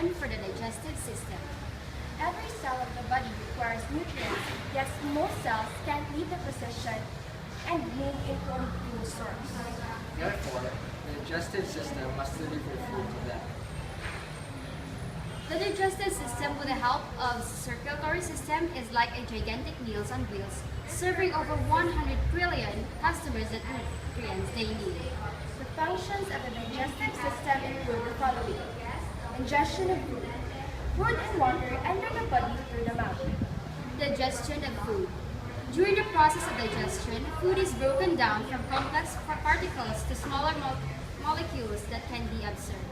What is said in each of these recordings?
foundation for the digestive system. Every cell of the body requires nutrients, yet most cells can't leave the position and move into a food source. Therefore, the digestive system must deliver food to them. The digestive system, with the help of the circulatory system, is like a gigantic meals on wheels, serving over 100 trillion customers the nutrients they need. The functions of the digestive system include the following: ingestion of food. Food and water enter the body through the mouth. Digestion of food. During the process of digestion, food is broken down from complex particles to smaller molecules that can be absorbed.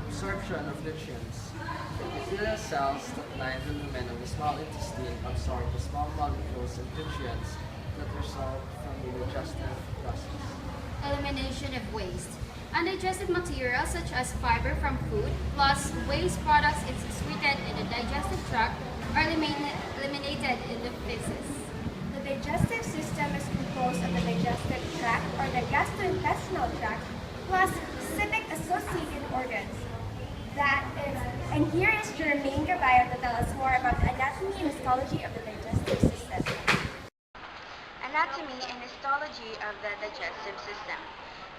Absorption of nutrients. The epithelial cells that line the lumen of the small intestine absorb the small molecules of nutrients that result from the digestive process. Elimination of waste. Undigested materials such as fiber from food plus waste products excreted in the digestive tract are eliminated in the feces. The digestive system is composed of the digestive tract or the gastrointestinal tract plus specific associated organs. And here is Jermaine Gabayo to tell us more about the anatomy and histology of the digestive system. Anatomy and histology of the digestive system.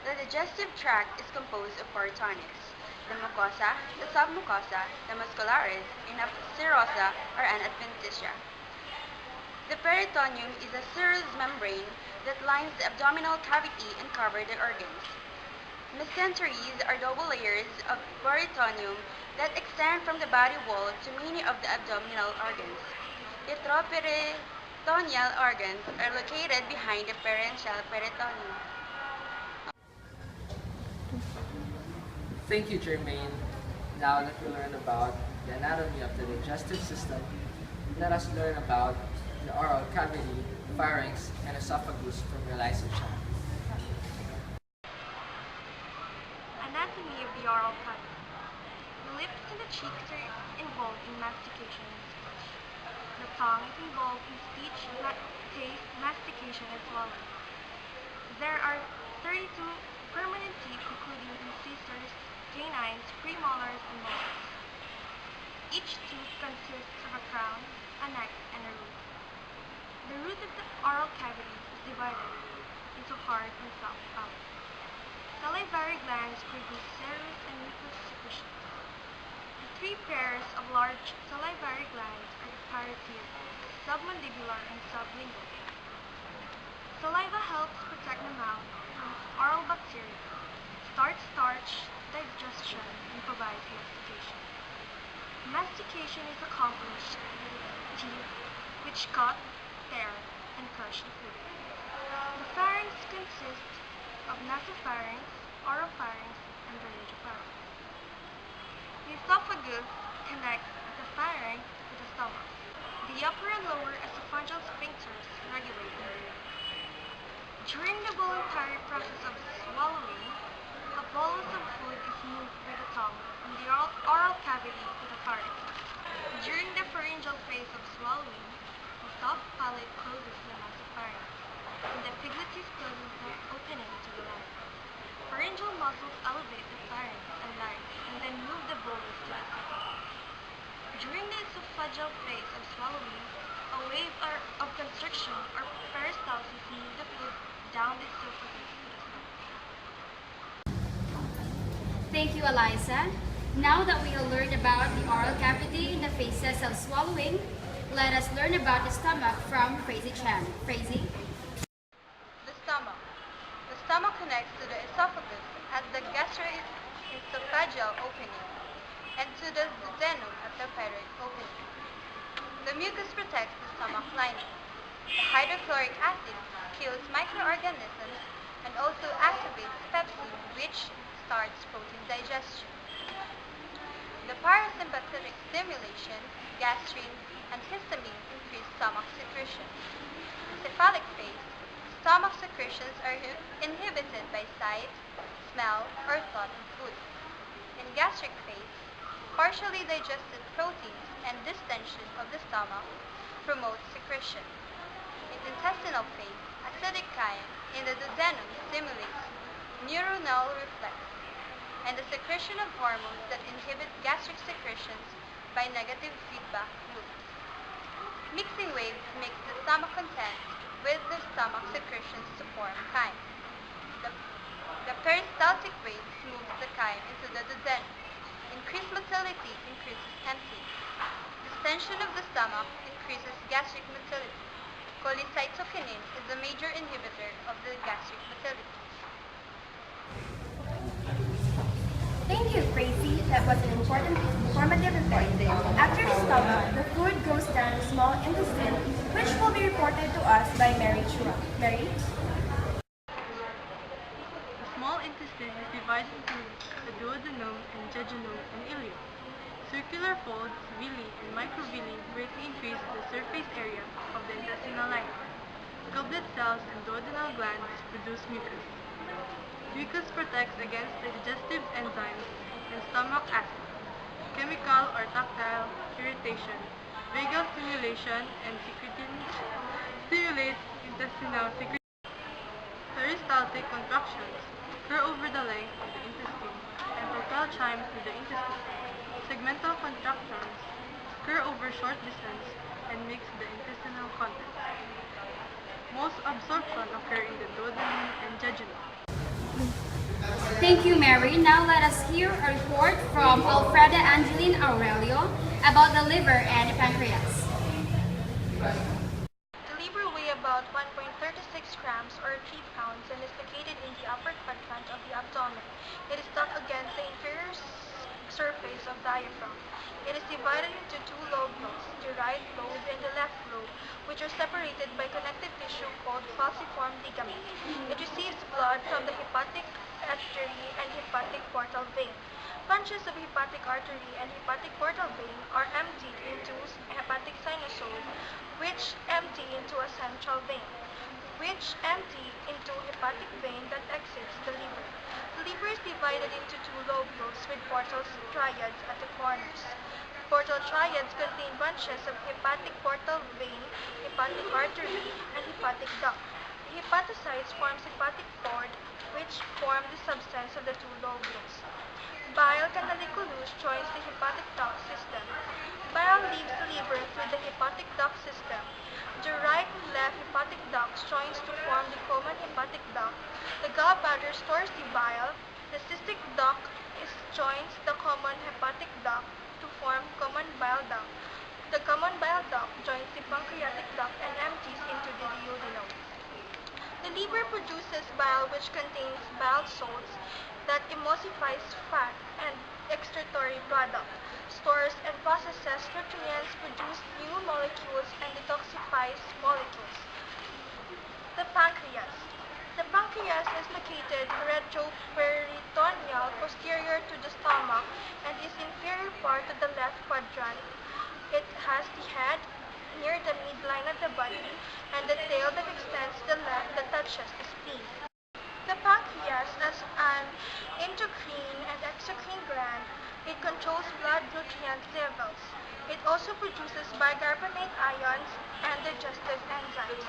The digestive tract is composed of four tunnels: the mucosa, the submucosa, the muscularis, and the serosa or adventitia. The peritoneum is a serous membrane that lines the abdominal cavity and covers the organs. Mesenteries are double layers of peritoneum that extend from the body wall to many of the abdominal organs. The peritoneal organs are located behind the parenchymal peritoneum. Thank you, Jermaine. Now that we learned about the anatomy of the digestive system, let us learn about the oral cavity, pharynx, and esophagus from Eliza Chan. Anatomy of the oral cavity. The lips and the cheeks are involved in mastication and speech. The tongue is involved in speech, taste, mastication, and swallowing. There are 32 permanent teeth, including incisors, canines, premolars, and molars. Each tooth consists of a crown, a neck, and a root. The root of the oral cavity is divided into hard and soft palate. Salivary glands produce serous and mucous secretions. The three pairs of large salivary glands are the parotid, submandibular, and sublingual. Saliva helps protect the mouth from oral bacteria, starts starch digestion, and provides mastication. Mastication is accomplished with teeth which cut, tear, and crush the food. The pharynx consists of nasopharynx, oropharynx, and laryngopharynx. The esophagus connects the pharynx to the stomach. The upper and lower esophageal sphincters regulate the breathing. During the voluntary process of swallowing, a bolus of food is moved by the tongue from the oral cavity to the pharynx. During the pharyngeal phase of swallowing, the soft palate closes the nasopharynx, and the epiglottis closes the opening to the lungs. Pharyngeal muscles elevate the pharynx and larynx, and then move the bolus to the esophagus. During the esophageal phase of swallowing, a wave of constriction or peristalsis moves the food down the esophagus to the stomach. Thank you, Eliza. Now that we have learned about the oral cavity in the phases of swallowing, let us learn about the stomach from Crazy Chan. Crazy? The stomach. The stomach connects to the esophagus at the gastroesophageal opening and to the duodenum at the pyroid opening. The mucus protects the stomach lining. The hydrochloric acid kills microorganisms and also activates pepsin, which starts protein digestion. The parasympathetic stimulation, gastrin, and histamine increase stomach secretion. In cephalic phase, stomach secretions are inhibited by sight, smell, or thought of food. In gastric phase, partially digested proteins and distension of the stomach promote secretion. In intestinal phase, acidic chyme in the duodenum stimulates neuronal reflex. and the secretion of hormones that inhibit gastric secretions by negative feedback loops. Mixing waves mix the stomach contents with the stomach secretions to form chyme. The, the peristaltic waves moves the chyme into the duodenum. Increased motility increases emptying. Distension of the stomach increases gastric motility. Cholecytokinin is a major inhibitor of the gastric motility. Thank you, Gracie. That was an important informative report. After the stomach, the food goes down the small intestine, which will be reported to us by Mary Chua. Mary? The small intestine is divided into the duodenum and jejunum and ileum. Circular folds, villi and microvilli greatly increase the surface area of the intestinal lining. Goblet cells and duodenal glands produce mucus. Mucus protects against the digestive enzymes and stomach acid, chemical or tactile irritation, vagal stimulation, and secretin stimulates intestinal secretion. Peristaltic contractions occur over the length of the intestine and propel chyme through the intestine. Segmental contractions occur over short distance and mix the intestinal contents. Most absorption occur in the duodenum and jejunum. Thank you, Mary. Now let us hear a report from Alfreda Angeline Aurelio about the liver and pancreas. The liver weighs about 1.36 grams or 3 pounds and is located in the upper quadrant of the abdomen. It is tucked against the inferior surface of diaphragm. It is divided into two lobules, the right lobe and the left lobe, which are separated by connective tissue called falciform ligament. It receives blood from the hepatic artery and hepatic portal vein. Bunches of hepatic artery and hepatic portal vein are emptied into hepatic sinusoid, which empty into a central vein, which empty into hepatic vein that exits the liver. The liver is divided into two lobules with portal triads at the corners. Portal triads contain bunches of hepatic portal vein, hepatic artery, and hepatic duct. The hepatocytes forms hepatic cord, which form the substance of the two lobules. Bile canalicculus joins the hepatic duct system. Bile leaves the liver through the hepatic duct system. The right and left hepatic ducts joins to form the common hepatic duct. The gallbladder stores the bile. The cystic duct joins the common hepatic duct to form common bile duct. The common bile duct joins the pancreatic duct and empties into the duodenum. The liver produces bile which contains bile salts that emulsifies fat and excretory product, stores and processes nutrients, produces new molecules, and detoxifies molecules. The pancreas. The pancreas is located retroperitoneal posterior to the stomach and is inferior part of the left quadrant. It has the head near the midline of the body and the tail that extends to the left that touches the spleen. The pancreas is an endocrine and exocrine gland. It controls blood nutrient levels. It also produces bicarbonate ions and digestive enzymes.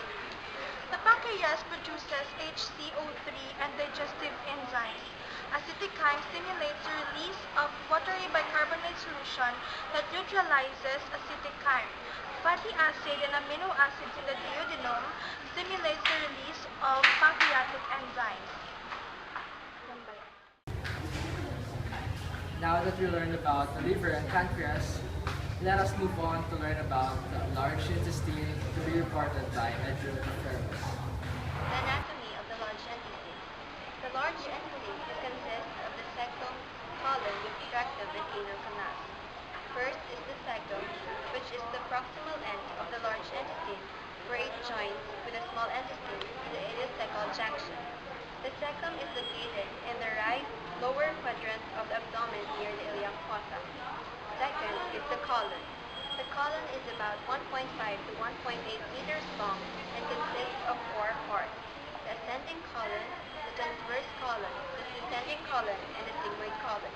The pancreas produces HCO3 and digestive enzymes. Acetic chyme stimulates the release of watery bicarbonate solution that neutralizes acetic chyme. Fatty acid and amino acids in the duodenum stimulates the release of pancreatic enzymes. Now that we learned about the liver and pancreas, let us move on to learn about the large intestine to be reported by Edwin Ferris. The anatomy of the large intestine. The large intestine consists of the cecum, colon, rectum, and anal canals. First is the cecum, which is the proximal end of the large intestine, where it joins with the small intestine in the ileocecal junction. The cecum is located in the right lower quadrant of the abdomen near the iliac fossa. Second is the colon. The colon is about 1.5 to 1.8 meters long and consists of four parts: the ascending colon, the transverse colon, the descending colon, and the sigmoid colon.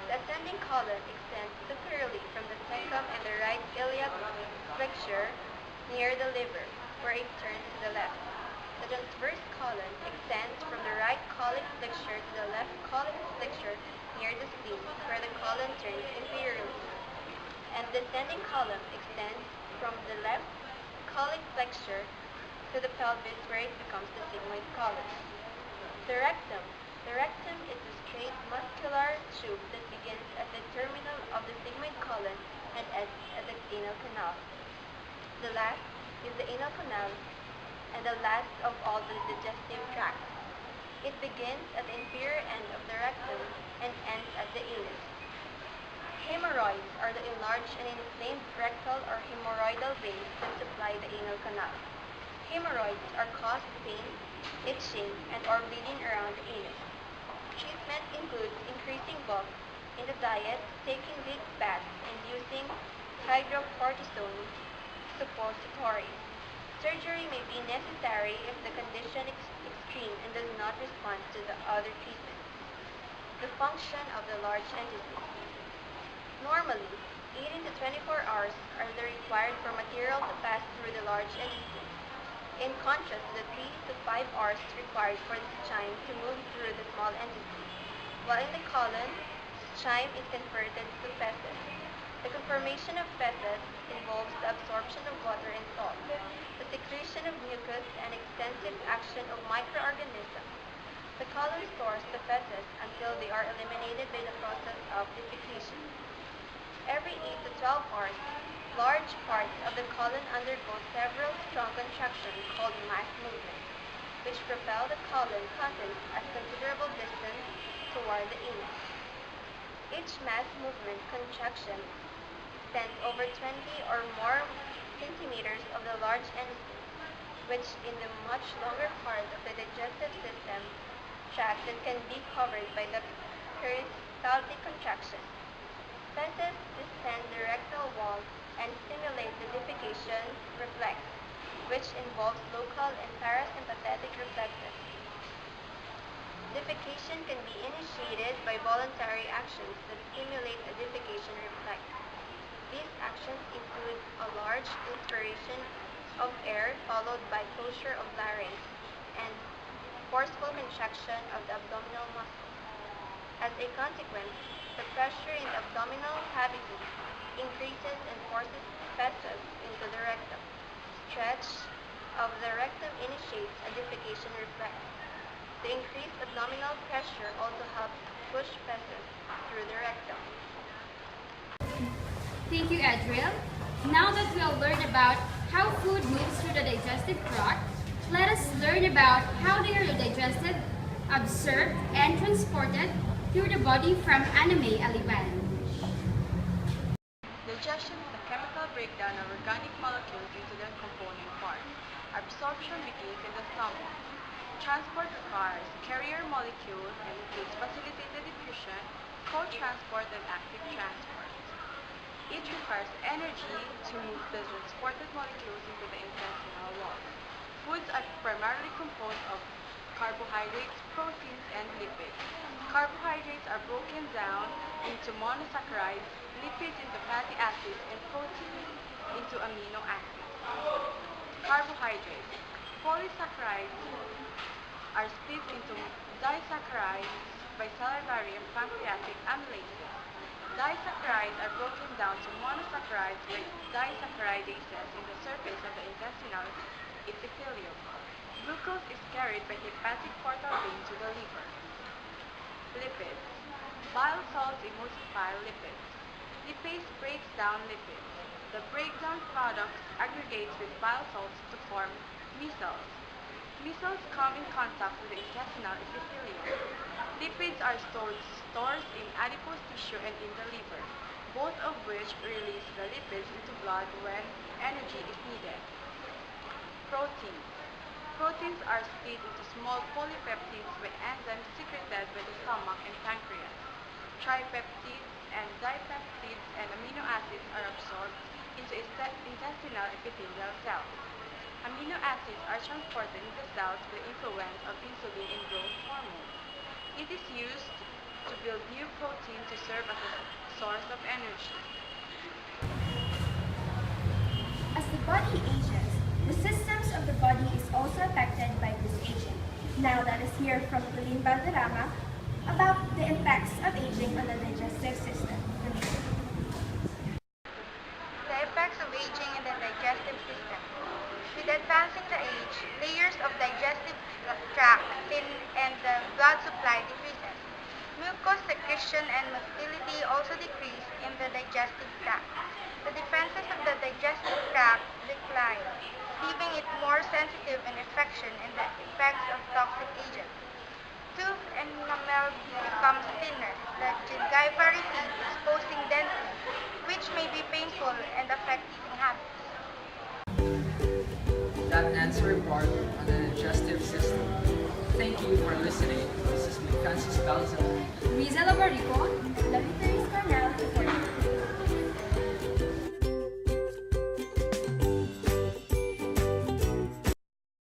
The ascending colon extends superiorly from the cecum and the right iliac flexure near the liver, where it turns to the left. The transverse colon extends from the right colic flexure to the left colic flexure near the spleen, where the colon turns inferiorly. And the descending column extends from the left colic flexure to the pelvis, where it becomes the sigmoid colon. The rectum. The rectum is a straight muscular tube that begins at the terminal of the sigmoid colon and ends at the anal canal. The last is the anal canal and the last of all the digestive tract. It begins at the inferior end of the rectum and ends at the anus. Hemorrhoids are the enlarged and inflamed rectal or hemorrhoidal veins that supply the anal canal. Hemorrhoids are caused pain, itching, and or bleeding around the anus. Treatment includes increasing bulk in the diet, taking leak baths, and using hydrocortisone suppositories. Surgery may be necessary if the condition is extreme and does not respond to the other treatments. The function of the large intestine. Normally, 18 to 24 hours are the required for material to pass through the large intestine, in contrast to the 3 to 5 hours required for the chyme to move through the small intestine. While in the colon, chyme is converted to feces. The conformation of feces involves the absorption of water and salt, the secretion of mucus, and extensive action of microorganisms. The colon stores the feces until they are eliminated by the process of defecation. Every 8 to 12 hours, large parts of the colon undergo several strong contractions called mass movements, which propel the colon contents at considerable distance toward the anus. Each mass movement contraction extends over 20 or more centimeters of the large intestine, which in the much longer part of the digestive system tract that can be covered by the peristaltic contraction. Feces descend the rectal wall and stimulate the defecation reflex, which involves local and parasympathetic reflexes. Defecation can be initiated by voluntary actions that stimulate the defecation reflex. These actions include a large inspiration of air followed by closure of larynx and forceful contraction of the abdominal muscle. As a consequence, the pressure in the abdominal cavity increases and forces feces into the rectum. Stretch of the rectum initiates a defecation reflex. The increased abdominal pressure also helps push feces through the rectum. Thank you, Adriel. Now that we have learned about how food moves through the digestive tract, let us learn about how they are digested, absorbed, and transported through the body from Anime Aliban. Digestion is the chemical breakdown of organic molecules into their component parts. Absorption begins in the stomach. Transport requires carrier molecules and includes facilitated diffusion, co-transport, and active transport. Each requires energy to move the transported molecules into the intestinal wall. Foods are primarily composed of carbohydrates, proteins, and lipids. Carbohydrates are broken down into monosaccharides, lipids into fatty acids, and proteins into amino acids. Carbohydrates. Polysaccharides are split into disaccharides by salivary and pancreatic amylases. Disaccharides are broken down to monosaccharides by disaccharadases in the surface of the intestinal epithelium. Glucose is carried by hepatic portal vein to the liver. Lipids. Bile salts emulsify lipids. Lipase breaks down lipids. The breakdown products aggregates with bile salts to form micelles. Micelles come in contact with the intestinal epithelium. Lipids are stores in adipose tissue and in the liver, both of which release the lipids into blood when energy is needed. Proteins. Proteins are split into small polypeptides by enzymes secreted by the stomach and pancreas. Tripeptides and dipeptides and amino acids are absorbed into intestinal epithelial cells. Amino acids are transported in the cells by the influence of insulin and growth hormone. It is used to build new protein to serve as a source of energy. As the body ages, the systems of the body is also affected by now let us hear from Colleen Valderrama about the effects of aging on the digestive system. The effects of aging in the digestive system. With advancing the age, layers of digestive tract thin and the blood supply decreases. Mucus secretion and motility also decrease in the digestive tract. The defenses of the digestive tract decline, leaving it more sensitive in infection and the effects of toxic agents. Tooth enamel becomes thinner. The gingiva recedes, exposing dentine, which may be painful and affect eating habits. That ends our report on the digestive system. Thank you for listening. This is Francis Balzan. Riza Labarico. Laviteris Cornell reporting.